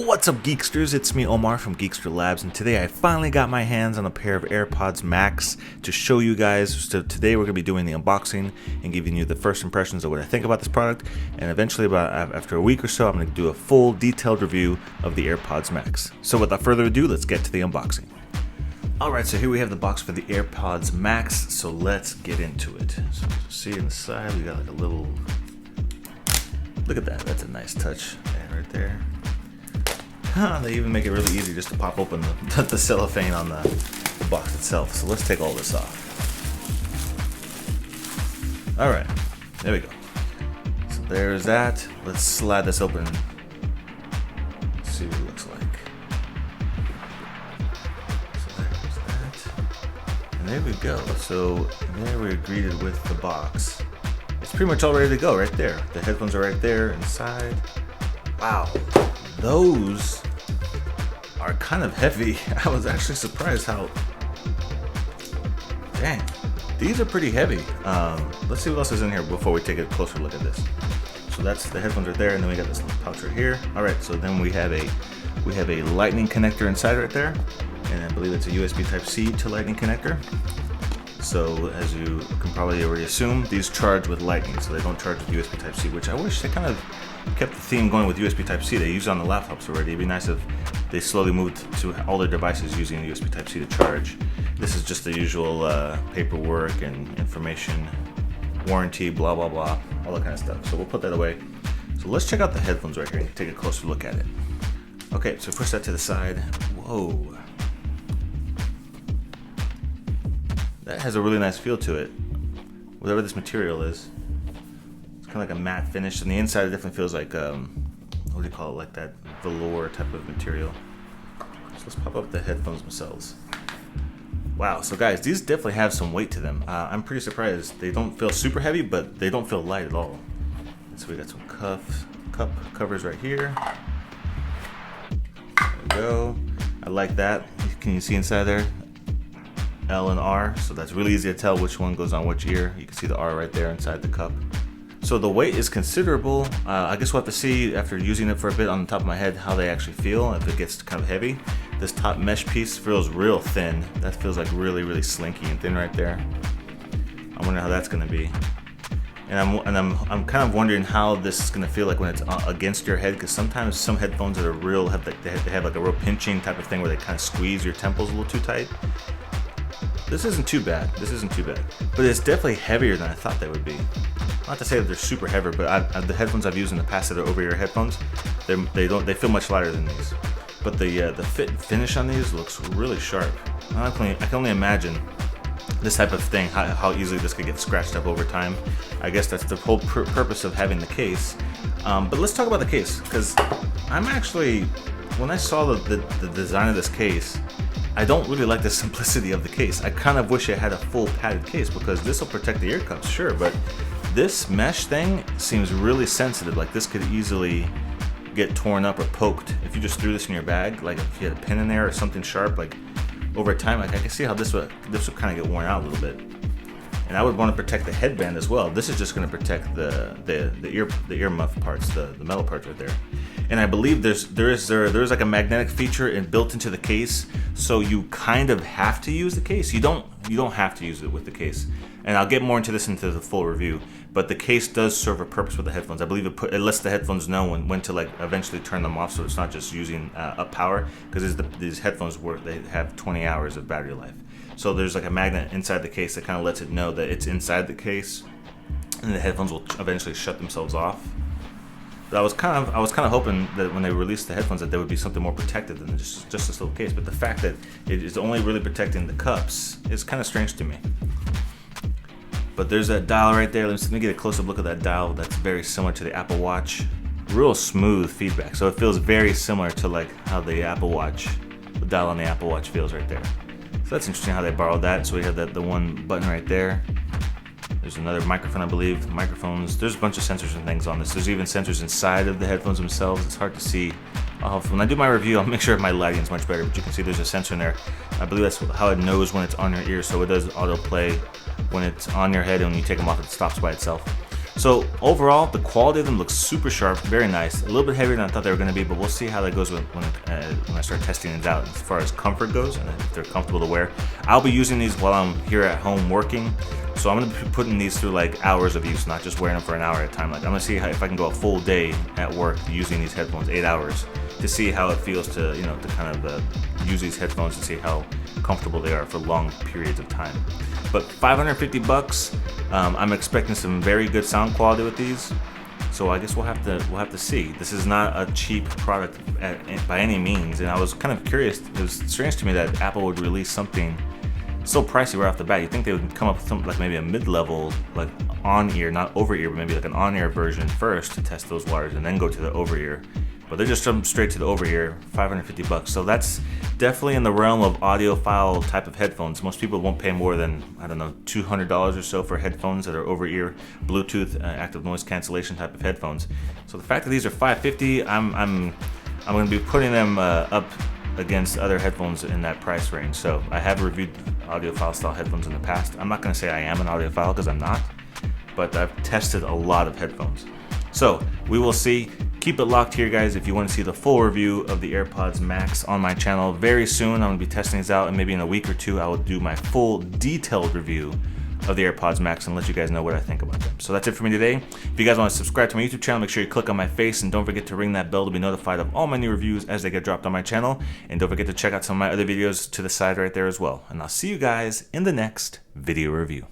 What's up, Geeksters? It's me, Omar from Geekster Labs, and today I finally got my hands on a pair of AirPods Max to show you guys. So today we're going to be doing the unboxing and giving you the first impressions of what I think about this product, and eventually after a week or so I'm going to do a full detailed review of the AirPods Max. So without further ado, let's get to the unboxing. Alright, so here we have the box for the AirPods Max, so let's get into it. So see on the side we got like a little, look at that, that's a nice touch right there. They even make it really easy just to pop open the cellophane on the box itself. So let's take all this off. Alright, there we go. So there's that. Let's slide this open. Let's see what it looks like. So there's that. And there we go. So there we're greeted with the box. It's pretty much all ready to go right there. The headphones are right there inside. Wow. Those are kind of heavy. I was actually surprised how, dang, these are pretty heavy. Let's see what else is in here before we take a closer look at this. So that's the headphones right there, and then we got this little pouch right here. All right, so then we have a lightning connector inside right there, and I believe it's a USB Type-C to lightning connector. So as you can probably already assume, these charge with lightning, so they don't charge with USB Type-C, which I wish they kind of kept the theme going with USB Type-C. They use it on the laptops already. It'd be nice if they slowly moved to all their devices using USB Type-C to charge. This is just the usual paperwork and information, warranty, blah, blah, blah, all that kind of stuff. So we'll put that away. So let's check out the headphones right here and take a closer look at it. Okay, so push that to the side. Whoa. That has a really nice feel to it. Whatever this material is. It's kind of like a matte finish. On the inside it definitely feels like, what do you call it, like that velour type of material. So let's pop up the headphones themselves. Wow, so guys, these definitely have some weight to them. I'm pretty surprised. They don't feel super heavy, but they don't feel light at all. So we got some cup covers right here. There we go. I like that. Can you see inside there? L and R, so that's really easy to tell which one goes on which ear. You can see the R right there inside the cup. So the weight is considerable. I guess we'll have to see after using it for a bit on the top of my head how they actually feel, if it gets kind of heavy. This top mesh piece feels real thin. That feels like really, really slinky and thin right there. I wonder how that's gonna be. And I'm kind of wondering how this is gonna feel like when it's against your head, because sometimes some headphones that are real have like a real pinching type of thing where they kind of squeeze your temples a little too tight. This isn't too bad. This isn't too bad, but it's definitely heavier than I thought they would be. Not to say that they're super heavy, but the headphones I've used in the past that are over-ear headphones, they feel much lighter than these. But the fit and finish on these looks really sharp. I can only imagine this type of thing, how easily this could get scratched up over time. I guess that's the whole purpose of having the case. But let's talk about the case, because I'm actually, when I saw the design of this case, I don't really like the simplicity of the case. I kind of wish it had a full padded case, because this will protect the ear cups, sure, but this mesh thing seems really sensitive. Like this could easily get torn up or poked if you just threw this in your bag. Like if you had a pin in there or something sharp, like over time, like I can see how this would kind of get worn out a little bit. And I would want to protect the headband as well. This is just going to protect the ear muff parts, the metal parts right there. And I believe there's like a magnetic feature built into the case, so you kind of have to use the case. You don't have to use it with the case. And I'll get more into this into the full review. But the case does serve a purpose with the headphones. I believe it lets the headphones know when to like eventually turn them off, so it's not just using up power, because these headphones they have 20 hours of battery life. So there's like a magnet inside the case that kind of lets it know that it's inside the case, and the headphones will eventually shut themselves off. But I was kind of hoping that when they released the headphones that there would be something more protected than just this little case. But the fact that it is only really protecting the cups is kind of strange to me. But there's that dial right there. Let me get a close-up look at that dial. That's very similar to the Apple Watch. Real smooth feedback. So it feels very similar to like how the dial on the Apple Watch feels right there. So that's interesting how they borrowed that. So we have the one button right there. There's another microphone, I believe. Microphones. There's a bunch of sensors and things on this. There's even sensors inside of the headphones themselves. It's hard to see. When I do my review, I'll make sure my lighting is much better. But you can see there's a sensor in there. I believe that's how it knows when it's on your ear. So it does autoplay when it's on your head, and when you take them off, it stops by itself. So overall, the quality of them looks super sharp, very nice. A little bit heavier than I thought they were going to be, but we'll see how that goes when I start testing these out. As far as comfort goes, and if they're comfortable to wear, I'll be using these while I'm here at home working. So I'm going to be putting these through like hours of use, not just wearing them for an hour at a time. Like I'm going to see if I can go a full day at work using these headphones, 8 hours, to see how it feels to, you know, to kind of use these headphones and see how comfortable they are for long periods of time. But $550, I'm expecting some very good sound quality with these. So I guess we'll have to see. This is not a cheap product by any means, and I was kind of curious. It was strange to me that Apple would release something so pricey right off the bat. You'd think they would come up with something like maybe a mid-level, like on-ear, not over-ear, but maybe like an on-ear version first to test those waters, and then go to the over-ear. But they're just jumping straight to the over-ear, $550. So that's definitely in the realm of audiophile type of headphones. Most people won't pay more than, I don't know, $200 or so for headphones that are over-ear, Bluetooth, active noise cancellation type of headphones. So the fact that these are $550, I'm going to be putting them up against other headphones in that price range. So I have reviewed audiophile style headphones in the past. I'm not going to say I am an audiophile because I'm not, but I've tested a lot of headphones. So we will see. Keep it locked here, guys, if you want to see the full review of the AirPods Max on my channel. Very soon, I'm going to be testing these out, and maybe in a week or two, I will do my full detailed review of the AirPods Max and let you guys know what I think about them. So that's it for me today. If you guys want to subscribe to my YouTube channel, make sure you click on my face, and don't forget to ring that bell to be notified of all my new reviews as they get dropped on my channel. And don't forget to check out some of my other videos to the side right there as well. And I'll see you guys in the next video review.